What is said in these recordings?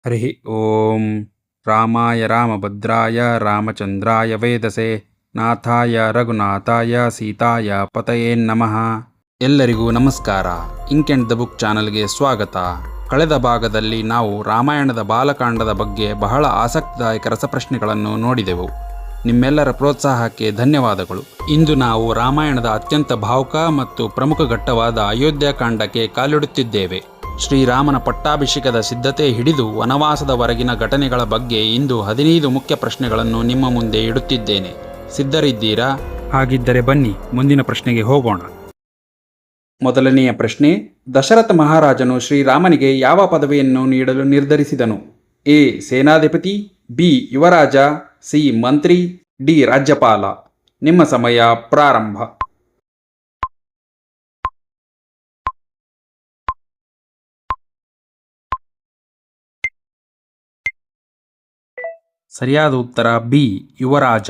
ಹರಿ ಓಂ. ರಾಮಾಯ ರಾಮಭದ್ರಾಯ ರಾಮಚಂದ್ರಾಯ ವೇದಸೆ ನಾಥಾಯ ರಘುನಾಥಾಯ ಸೀತಾಯ ಪತಯೇ ನಮಃ. ಎಲ್ಲರಿಗೂ ನಮಸ್ಕಾರ. ಇಂಕ್ ಅಂಡ್ ದ ಬುಕ್ ಚಾನಲ್ಗೆ ಸ್ವಾಗತ. ಕಳೆದ ಭಾಗದಲ್ಲಿ ನಾವು ರಾಮಾಯಣದ ಬಾಲಕಾಂಡದ ಬಗ್ಗೆ ಬಹಳ ಆಸಕ್ತಿದಾಯಕ ರಸಪ್ರಶ್ನೆಗಳನ್ನು ನೋಡಿದೆವು. ನಿಮ್ಮೆಲ್ಲರ ಪ್ರೋತ್ಸಾಹಕ್ಕೆ ಧನ್ಯವಾದಗಳು. ಇಂದು ನಾವು ರಾಮಾಯಣದ ಅತ್ಯಂತ ಭಾವುಕ ಮತ್ತು ಪ್ರಮುಖ ಘಟ್ಟವಾದ ಅಯೋಧ್ಯಕಾಂಡಕ್ಕೆ ಕಾಲಿಡುತ್ತಿದ್ದೇವೆ. ಶ್ರೀರಾಮನ ಪಟ್ಟಾಭಿಷೇಕದ ಸಿದ್ಧತೆ ಹಿಡಿದು ವನವಾಸದವರೆಗಿನ ಘಟನೆಗಳ ಬಗ್ಗೆ ಇಂದು 15 ಮುಖ್ಯ ಪ್ರಶ್ನೆಗಳನ್ನು ನಿಮ್ಮ ಮುಂದೆ ಇಡುತ್ತಿದ್ದೇನೆ. ಸಿದ್ಧರಿದ್ದೀರಾ? ಹಾಗಿದ್ದರೆ ಬನ್ನಿ ಮುಂದಿನ ಪ್ರಶ್ನೆಗೆ ಹೋಗೋಣ. ಮೊದಲನೆಯ ಪ್ರಶ್ನೆ, ದಶರಥ ಮಹಾರಾಜನು ಶ್ರೀರಾಮನಿಗೆ ಯಾವ ಪದವಿಯನ್ನು ನೀಡಲು ನಿರ್ಧರಿಸಿದನು? ಎ ಸೇನಾಧಿಪತಿ, ಬಿ ಯುವರಾಜ, ಸಿ ಮಂತ್ರಿ, ಡಿ ರಾಜ್ಯಪಾಲ. ನಿಮ್ಮ ಸಮಯ ಪ್ರಾರಂಭ. ಸರಿಯಾದ ಉತ್ತರ ಬಿ ಯುವರಾಜ.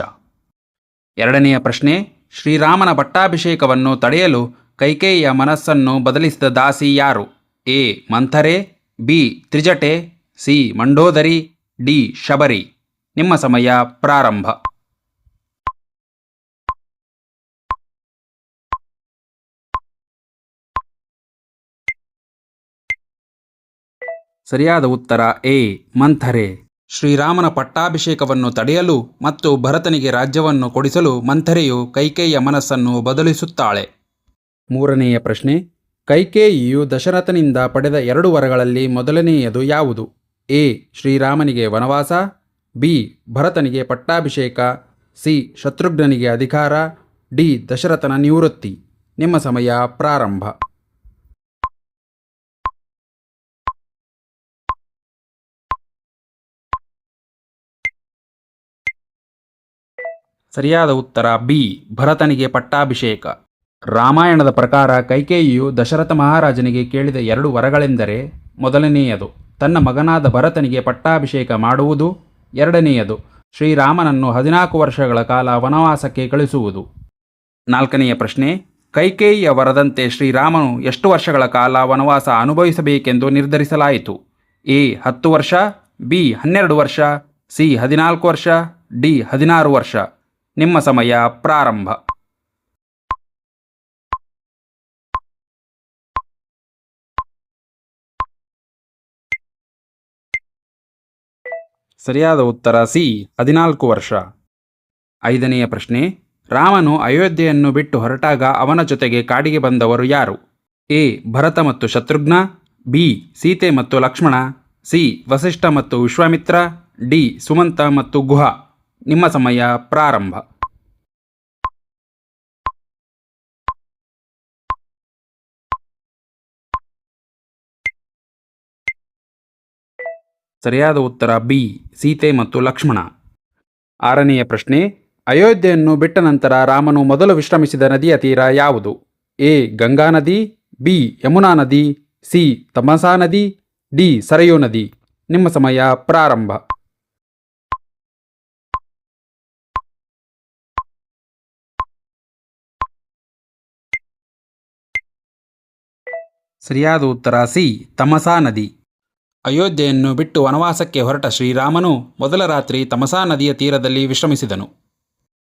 ಎರಡನೆಯ ಪ್ರಶ್ನೆ, ಶ್ರೀರಾಮನ ಪಟ್ಟಾಭಿಷೇಕವನ್ನು ತಡೆಯಲು ಕೈಕೇಯಿಯ ಮನಸ್ಸನ್ನು ಬದಲಿಸಿದ ದಾಸಿ ಯಾರು? A Manthara, B Trijata, C Mandodari, D Shabari. ನಿಮ್ಮ ಸಮಯ ಪ್ರಾರಂಭ. ಸರಿಯಾದ ಉತ್ತರ ಎ ಮಂಥರೆ. ಶ್ರೀರಾಮನ ಪಟ್ಟಾಭಿಷೇಕವನ್ನು ತಡೆಯಲು ಮತ್ತು ಭರತನಿಗೆ ರಾಜ್ಯವನ್ನು ಕೊಡಿಸಲು ಮಂಥರೆಯು ಕೈಕೇಯಿಯ ಮನಸ್ಸನ್ನು ಬದಲಿಸುತ್ತಾಳೆ. ಮೂರನೆಯ ಪ್ರಶ್ನೆ, ಕೈಕೇಯಿಯು ದಶರಥನಿಂದ ಪಡೆದ 2 ವರಗಳಲ್ಲಿ ಮೊದಲನೆಯದು ಯಾವುದು? ಎ ಶ್ರೀರಾಮನಿಗೆ ವನವಾಸ, ಬಿ ಭರತನಿಗೆ ಪಟ್ಟಾಭಿಷೇಕ, ಸಿ ಶತ್ರುಘ್ನನಿಗೆ ಅಧಿಕಾರ, ಡಿ ದಶರಥನ ನಿವೃತ್ತಿ. ನಿಮ್ಮ ಸಮಯ ಪ್ರಾರಂಭ. ಸರಿಯಾದ ಉತ್ತರ ಬಿ ಭರತನಿಗೆ ಪಟ್ಟಾಭಿಷೇಕ. ರಾಮಾಯಣದ ಪ್ರಕಾರ ಕೈಕೇಯಿಯು ದಶರಥ ಮಹಾರಾಜನಿಗೆ ಕೇಳಿದ 2 ವರಗಳೆಂದರೆ, ಮೊದಲನೆಯದು ತನ್ನ ಮಗನಾದ ಭರತನಿಗೆ ಪಟ್ಟಾಭಿಷೇಕ ಮಾಡುವುದು, ಎರಡನೆಯದು ಶ್ರೀರಾಮನನ್ನು 14 ವರ್ಷಗಳ ಕಾಲ ವನವಾಸಕ್ಕೆ ಕಳಿಸುವುದು. ನಾಲ್ಕನೆಯ ಪ್ರಶ್ನೆ, ಕೈಕೇಯಿಯ ವರದಂತೆ ಶ್ರೀರಾಮನು ಎಷ್ಟು ವರ್ಷಗಳ ಕಾಲ ವನವಾಸ ಅನುಭವಿಸಬೇಕೆಂದು ನಿರ್ಧರಿಸಲಾಯಿತು? ಎ 10 ವರ್ಷ, ಬಿ 12 ವರ್ಷ, ಸಿ 14 ವರ್ಷ, ಡಿ 16 ವರ್ಷ. ನಿಮ್ಮ ಸಮಯ ಪ್ರಾರಂಭ. ಸರಿಯಾದ ಉತ್ತರ ಸಿ 14 ವರ್ಷ. ಐದನೆಯ ಪ್ರಶ್ನೆ, ರಾಮನು ಅಯೋಧ್ಯೆಯನ್ನು ಬಿಟ್ಟು ಹೊರಟಾಗ ಅವನ ಜೊತೆಗೆ ಕಾಡಿಗೆ ಬಂದವರು ಯಾರು? ಎ ಭರತ ಮತ್ತು ಶತ್ರುಘ್ನ, ಬಿ ಸೀತೆ ಮತ್ತು ಲಕ್ಷ್ಮಣ, ಸಿ ವಸಿಷ್ಠ ಮತ್ತು ವಿಶ್ವಾಮಿತ್ರ, ಡಿ ಸುಮಂತ ಮತ್ತು ಗುಹ. ನಿಮ್ಮ ಸಮಯ ಪ್ರಾರಂಭ. ಸರಿಯಾದ ಉತ್ತರ ಬಿ ಸೀತೆ ಮತ್ತು ಲಕ್ಷ್ಮಣ. ಆರನೆಯ ಪ್ರಶ್ನೆ, ಅಯೋಧ್ಯೆಯನ್ನು ಬಿಟ್ಟ ನಂತರ ರಾಮನು ಮೊದಲು ವಿಶ್ರಮಿಸಿದ ನದಿಯ ತೀರ ಯಾವುದು? ಎ ಗಂಗಾ ನದಿ, ಬಿ ಯಮುನಾ ನದಿ, ಸಿ ತಮಸಾ ನದಿ, ಡಿ ಸರಯೂ ನದಿ. ನಿಮ್ಮ ಸಮಯ ಪ್ರಾರಂಭ. ಸರಿಯಾದ ಉತ್ತರ ಸಿ ತಮಸಾ ನದಿ. ಅಯೋಧ್ಯೆಯನ್ನು ಬಿಟ್ಟು ವನವಾಸಕ್ಕೆ ಹೊರಟ ಶ್ರೀರಾಮನು ಮೊದಲ ರಾತ್ರಿ ತಮಸಾ ನದಿಯ ತೀರದಲ್ಲಿ ವಿಶ್ರಮಿಸಿದನು.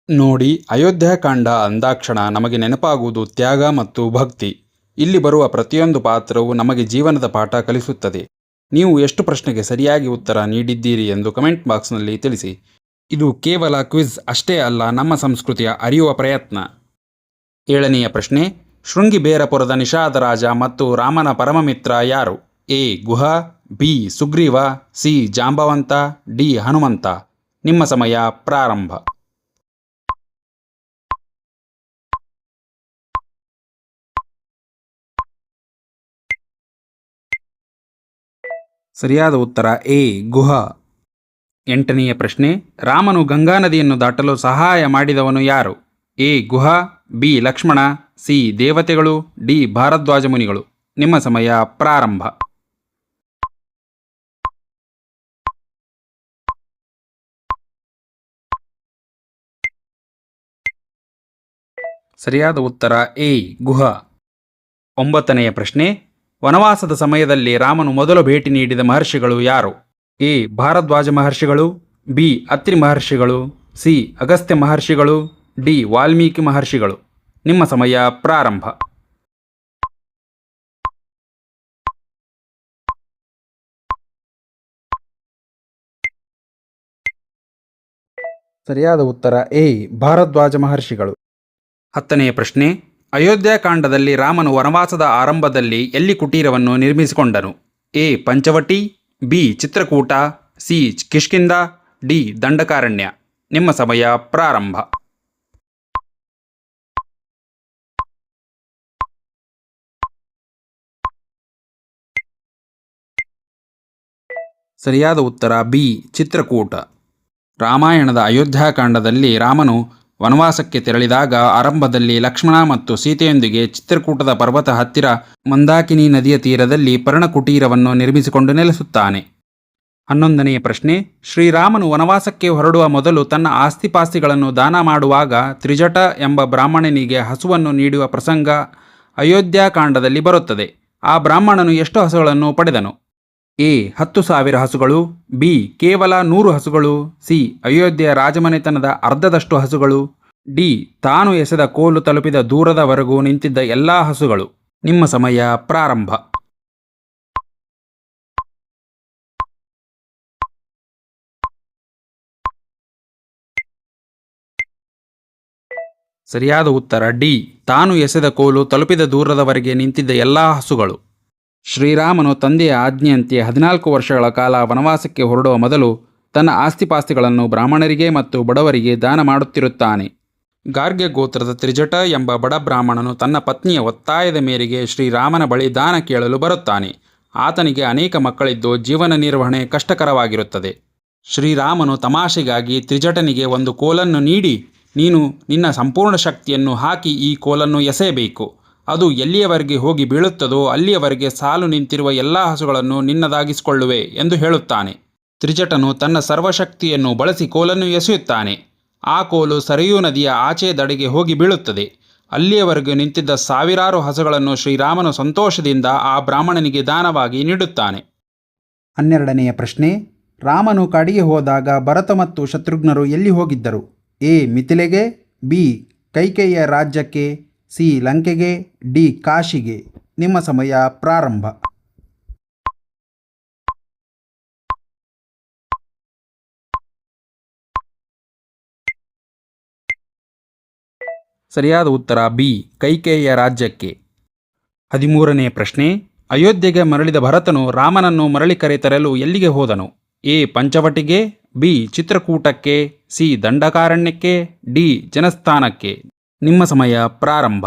ನೋಡಿ, ಅಯೋಧ್ಯಕಾಂಡ ಅಂದಾಕ್ಷಣ ನಮಗೆ ನೆನಪಾಗುವುದು ತ್ಯಾಗ ಮತ್ತು ಭಕ್ತಿ. ಇಲ್ಲಿ ಬರುವ ಪ್ರತಿಯೊಂದು ಪಾತ್ರವು ನಮಗೆ ಜೀವನದ ಪಾಠ ಕಲಿಸುತ್ತದೆ. ನೀವು ಎಷ್ಟು ಪ್ರಶ್ನೆಗೆ ಸರಿಯಾಗಿ ಉತ್ತರ ನೀಡಿದ್ದೀರಿ ಎಂದು ಕಮೆಂಟ್ ಬಾಕ್ಸ್ನಲ್ಲಿ ತಿಳಿಸಿ. ಇದು ಕೇವಲ ಕ್ವಿಜ್ ಅಷ್ಟೇ ಅಲ್ಲ, ನಮ್ಮ ಸಂಸ್ಕೃತಿಯ ಅರಿಯುವ ಪ್ರಯತ್ನ. ಏಳನೆಯ ಪ್ರಶ್ನೆ, ಶೃಂಗಿಬೇರಪುರದ ನಿಷಾದ ರಾಜ ಮತ್ತು ರಾಮನ ಪರಮಮಿತ್ರ ಯಾರು? A Guha, B Sugriva, C Jambavanta, D Hanumantha. ನಿಮ್ಮ ಸಮಯ ಪ್ರಾರಂಭ. ಸರಿಯಾದ ಉತ್ತರ ಎ ಗುಹ. ಎಂಟನೆಯ ಪ್ರಶ್ನೆ, ರಾಮನು ಗಂಗಾ ನದಿಯನ್ನು ದಾಟಲು ಸಹಾಯ ಮಾಡಿದವನು ಯಾರು? A Guha, B Lakshmana, C ದೇವತೆಗಳು, ಡಿ ಭಾರದ್ವಾಜ ಮುನಿಗಳು. ನಿಮ್ಮ ಸಮಯ ಪ್ರಾರಂಭ. ಸರಿಯಾದ ಉತ್ತರ ಎ ಗುಹ. ಒಂಬತ್ತನೆಯ ಪ್ರಶ್ನೆ, ವನವಾಸದ ಸಮಯದಲ್ಲಿ ರಾಮನು ಮೊದಲು ಭೇಟಿ ನೀಡಿದ ಮಹರ್ಷಿಗಳು ಯಾರು? ಎ ಭಾರದ್ವಾಜ ಮಹರ್ಷಿಗಳು, ಬಿ ಅತ್ರಿ ಮಹರ್ಷಿಗಳು, ಸಿ ಅಗಸ್ತ್ಯ ಮಹರ್ಷಿಗಳು, ಡಿ ವಾಲ್ಮೀಕಿ ಮಹರ್ಷಿಗಳು. ನಿಮ್ಮ ಸಮಯ ಪ್ರಾರಂಭ. ಸರಿಯಾದ ಉತ್ತರ ಎ ಭಾರದ್ವಾಜ ಮಹರ್ಷಿಗಳು. 10ನೆಯ ಪ್ರಶ್ನೆ. ಅಯೋಧ್ಯಾಕಾಂಡದಲ್ಲಿ ರಾಮನು ವನವಾಸದ ಆರಂಭದಲ್ಲಿ ಎಲ್ಲಿ ಕುಟೀರವನ್ನು ನಿರ್ಮಿಸಿಕೊಂಡನು? A Panchavati, B Chitrakoot, C Kishkindha, D Dandakaranya. ನಿಮ್ಮ ಸಮಯ ಪ್ರಾರಂಭ. ಸರಿಯಾದ ಉತ್ತರ ಬಿ ಚಿತ್ರಕೂಟ. ರಾಮಾಯಣದ ಅಯೋಧ್ಯಾಕಾಂಡದಲ್ಲಿ ರಾಮನು ವನವಾಸಕ್ಕೆ ತೆರಳಿದಾಗ ಆರಂಭದಲ್ಲಿ ಲಕ್ಷ್ಮಣ ಮತ್ತು ಸೀತೆಯೊಂದಿಗೆ ಚಿತ್ರಕೂಟದ ಪರ್ವತ ಹತ್ತಿರ ಮಂದಾಕಿನಿ ನದಿಯ ತೀರದಲ್ಲಿ ಪರ್ಣಕುಟೀರವನ್ನು ನಿರ್ಮಿಸಿಕೊಂಡು ನೆಲೆಸುತ್ತಾನೆ. 11ನೆಯ ಪ್ರಶ್ನೆ. ಶ್ರೀರಾಮನು ವನವಾಸಕ್ಕೆ ಹೊರಡುವ ಮೊದಲು ತನ್ನ ಆಸ್ತಿಪಾಸ್ತಿಗಳನ್ನು ದಾನ ಮಾಡುವಾಗ ತ್ರಿಜಟ ಎಂಬ ಬ್ರಾಹ್ಮಣನಿಗೆ ಹಸುವನ್ನು ನೀಡುವ ಪ್ರಸಂಗ ಅಯೋಧ್ಯಾಕಾಂಡದಲ್ಲಿ ಬರುತ್ತದೆ. ಆ ಬ್ರಾಹ್ಮಣನು ಎಷ್ಟು ಹಸುಗಳನ್ನು ಪಡೆದನು? ಎ 10,000 ಹಸುಗಳು, ಬಿ ಕೇವಲ 100 ಹಸುಗಳು, ಸಿ ಅಯೋಧ್ಯೆಯ ರಾಜಮನೆತನದ ಅರ್ಧದಷ್ಟು ಹಸುಗಳು, ಡಿ ತಾನು ಎಸೆದ ಕೋಲು ತಲುಪಿದ ದೂರದವರೆಗೂ ನಿಂತಿದ್ದ ಎಲ್ಲಾ ಹಸುಗಳು. ನಿಮ್ಮ ಸಮಯ ಪ್ರಾರಂಭ. ಸರಿಯಾದ ಉತ್ತರ ಡಿ ತಾನು ಎಸೆದ ಕೋಲು ತಲುಪಿದ ದೂರದವರೆಗೆ ನಿಂತಿದ್ದ ಎಲ್ಲಾ ಹಸುಗಳು. ಶ್ರೀರಾಮನು ತಂದೆಯ ಆಜ್ಞೆಯಂತೆ 14 ವರ್ಷಗಳ ಕಾಲ ವನವಾಸಕ್ಕೆ ಹೊರಡುವ ಮೊದಲು ತನ್ನ ಆಸ್ತಿಪಾಸ್ತಿಗಳನ್ನು ಬ್ರಾಹ್ಮಣರಿಗೆ ಮತ್ತು ಬಡವರಿಗೆ ದಾನ ಮಾಡುತ್ತಿರುತ್ತಾನೆ. ಗಾರ್ಗ್ಯ ಗೋತ್ರದ ತ್ರಿಜಟ ಎಂಬ ಬಡ ಬ್ರಾಹ್ಮಣನು ತನ್ನ ಪತ್ನಿಯ ಒತ್ತಾಯದ ಮೇರೆಗೆ ಶ್ರೀರಾಮನ ಬಳಿ ದಾನ ಕೇಳಲು ಬರುತ್ತಾನೆ. ಆತನಿಗೆ ಅನೇಕ ಮಕ್ಕಳಿದ್ದು ಜೀವನ ನಿರ್ವಹಣೆ ಕಷ್ಟಕರವಾಗಿರುತ್ತದೆ. ಶ್ರೀರಾಮನು ತಮಾಷೆಗಾಗಿ ತ್ರಿಜಟನಿಗೆ ಒಂದು ಕೋಲನ್ನು ನೀಡಿ, ನೀನು ನಿನ್ನ ಸಂಪೂರ್ಣ ಶಕ್ತಿಯನ್ನು ಹಾಕಿ ಈ ಕೋಲನ್ನು ಎಸೆಯಬೇಕು. ಅದು ಎಲ್ಲಿಯವರೆಗೆ ಹೋಗಿ ಬೀಳುತ್ತದೋ ಅಲ್ಲಿಯವರೆಗೆ ಸಾಲು ನಿಂತಿರುವ ಎಲ್ಲ ಹಸುಗಳನ್ನು ನಿನ್ನದಾಗಿಸಿಕೊಳ್ಳುವೆ ಎಂದು ಹೇಳುತ್ತಾನೆ. ತ್ರಿಜಟನು ತನ್ನ ಸರ್ವಶಕ್ತಿಯನ್ನು ಬಳಸಿ ಕೋಲನ್ನು ಎಸೆಯುತ್ತಾನೆ. ಆ ಕೋಲು ಸರಿಯೂ ನದಿಯ ಆಚೆ ದಡೆಗೆ ಹೋಗಿ ಬೀಳುತ್ತದೆ. ಅಲ್ಲಿಯವರೆಗೂ ನಿಂತಿದ್ದ ಸಾವಿರಾರು ಹಸುಗಳನ್ನು ಶ್ರೀರಾಮನು ಸಂತೋಷದಿಂದ ಆ ಬ್ರಾಹ್ಮಣನಿಗೆ ದಾನವಾಗಿ ನೀಡುತ್ತಾನೆ. 12ನೆಯ ಪ್ರಶ್ನೆ. ರಾಮನು ಕಾಡಿಗೆ ಹೋದಾಗ ಭರತ ಮತ್ತು ಶತ್ರುಘ್ನರು ಎಲ್ಲಿ ಹೋಗಿದ್ದರು? ಎ ಮಿಥಿಲೆಗೆ, ಬಿ ಕೈಕೇಯಿಯ ರಾಜ್ಯಕ್ಕೆ, ಸಿ ಲಂಕೆಗೆ, ಡಿ ಕಾಶಿಗೆ. ನಿಮ್ಮ ಸಮಯ ಪ್ರಾರಂಭ. ಸರಿಯಾದ ಉತ್ತರ ಬಿ ಕೈಕೇಯಿಯ ರಾಜ್ಯಕ್ಕೆ. 13ನೇ ಪ್ರಶ್ನೆ. ಅಯೋಧ್ಯೆಗೆ ಮರಳಿದ ಭರತನು ರಾಮನನ್ನು ಮರಳಿ ಕರೆತರಲು ಎಲ್ಲಿಗೆ ಹೋದನು? ಎ ಪಂಚವಟಿಗೆ, ಬಿ ಚಿತ್ರಕೂಟಕ್ಕೆ, ಸಿ ದಂಡಕಾರಣ್ಯಕ್ಕೆ, ಡಿ ಜನಸ್ಥಾನಕ್ಕೆ. ನಿಮ್ಮ ಸಮಯ ಪ್ರಾರಂಭ.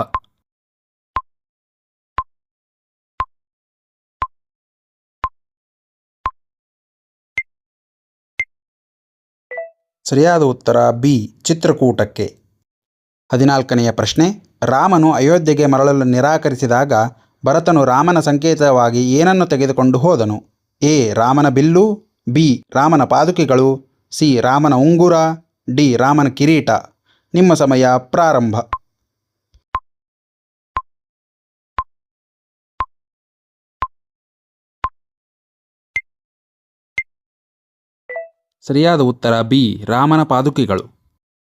ಸರಿಯಾದ ಉತ್ತರ ಬಿ ಚಿತ್ರಕೂಟಕ್ಕೆ. 14ನೆಯ ಪ್ರಶ್ನೆ. ರಾಮನು ಅಯೋಧ್ಯೆಗೆ ಮರಳಲು ನಿರಾಕರಿಸಿದಾಗ ಭರತನು ರಾಮನ ಸಂಕೇತವಾಗಿ ಏನನ್ನು ತೆಗೆದುಕೊಂಡು ಹೋದನು? ಎ ರಾಮನ ಬಿಲ್ಲು, ಬಿ ರಾಮನ ಪಾದುಕೆಗಳು, ಸಿ ರಾಮನ ಉಂಗುರ, ಡಿ ರಾಮನ ಕಿರೀಟ. ನಿಮ್ಮ ಸಮಯ ಪ್ರಾರಂಭ. ಸರಿಯಾದ ಉತ್ತರ ಬಿ ರಾಮನ ಪಾದುಕೆಗಳು.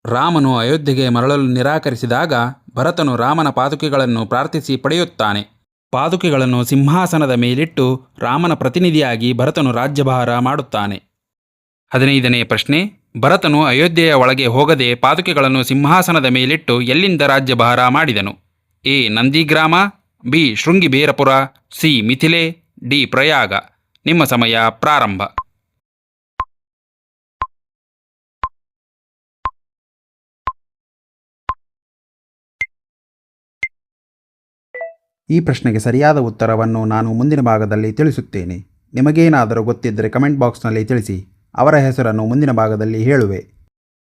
ರಾಮನು ಅಯೋಧ್ಯೆಗೆ ಮರಳಲು ನಿರಾಕರಿಸಿದಾಗ ಭರತನು ರಾಮನ ಪಾದುಕೆಗಳನ್ನು ಪ್ರಾರ್ಥಿಸಿ ಪಡೆಯುತ್ತಾನೆ. ಪಾದುಕೆಗಳನ್ನು ಸಿಂಹಾಸನದ ಮೇಲಿಟ್ಟು ರಾಮನ ಪ್ರತಿನಿಧಿಯಾಗಿ ಭರತನು ರಾಜ್ಯಭಾರ ಮಾಡುತ್ತಾನೆ. 15ನೇ ಪ್ರಶ್ನೆ. ಭರತನು ಅಯೋಧ್ಯೆಯ ಒಳಗೆ ಹೋಗದೆ ಪಾದುಕೆಗಳನ್ನು ಸಿಂಹಾಸನದ ಮೇಲಿಟ್ಟು ಎಲ್ಲಿಂದ ರಾಜ್ಯಭಾರ ಮಾಡಿದನು? A Nandigram, B Shringaverapura, C Mithila, D Prayag. ನಿಮ್ಮ ಸಮಯ ಪ್ರಾರಂಭ. ಈ ಪ್ರಶ್ನೆಗೆ ಸರಿಯಾದ ಉತ್ತರವನ್ನು ನಾನು ಮುಂದಿನ ಭಾಗದಲ್ಲಿ ತಿಳಿಸುತ್ತೇನೆ. ನಿಮಗೇನಾದರೂ ಗೊತ್ತಿದ್ದರೆ ಕಮೆಂಟ್ ಬಾಕ್ಸ್ನಲ್ಲಿ ತಿಳಿಸಿ. ಅವರ ಹೆಸರನ್ನು ಮುಂದಿನ ಭಾಗದಲ್ಲಿ ಹೇಳುವೆ.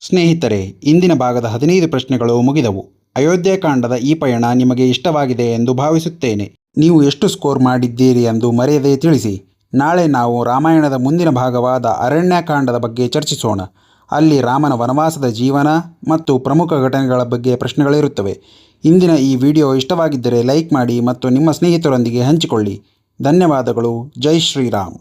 ಸ್ನೇಹಿತರೆ, ಇಂದಿನ ಭಾಗದ 15 ಪ್ರಶ್ನೆಗಳು ಮುಗಿದವು. ಅಯೋಧ್ಯೆಕಾಂಡದ ಈ ಪಯಣ ನಿಮಗೆ ಇಷ್ಟವಾಗಿದೆ ಎಂದು ಭಾವಿಸುತ್ತೇನೆ. ನೀವು ಎಷ್ಟು ಸ್ಕೋರ್ ಮಾಡಿದ್ದೀರಿ ಎಂದು ಮರೆಯದೇ ತಿಳಿಸಿ. ನಾಳೆ ನಾವು ರಾಮಾಯಣದ ಮುಂದಿನ ಭಾಗವಾದ ಅರಣ್ಯಕಾಂಡದ ಬಗ್ಗೆ ಚರ್ಚಿಸೋಣ. ಅಲ್ಲಿ ರಾಮನ ವನವಾಸದ ಜೀವನ ಮತ್ತು ಪ್ರಮುಖ ಘಟನೆಗಳ ಬಗ್ಗೆ ಪ್ರಶ್ನೆಗಳಿರುತ್ತವೆ. ಇಂದಿನ ಈ ವಿಡಿಯೋ ಇಷ್ಟವಾಗಿದ್ದರೆ ಲೈಕ್ ಮಾಡಿ ಮತ್ತು ನಿಮ್ಮ ಸ್ನೇಹಿತರೊಂದಿಗೆ ಹಂಚಿಕೊಳ್ಳಿ. ಧನ್ಯವಾದಗಳು. ಜೈ ಶ್ರೀರಾಮ್.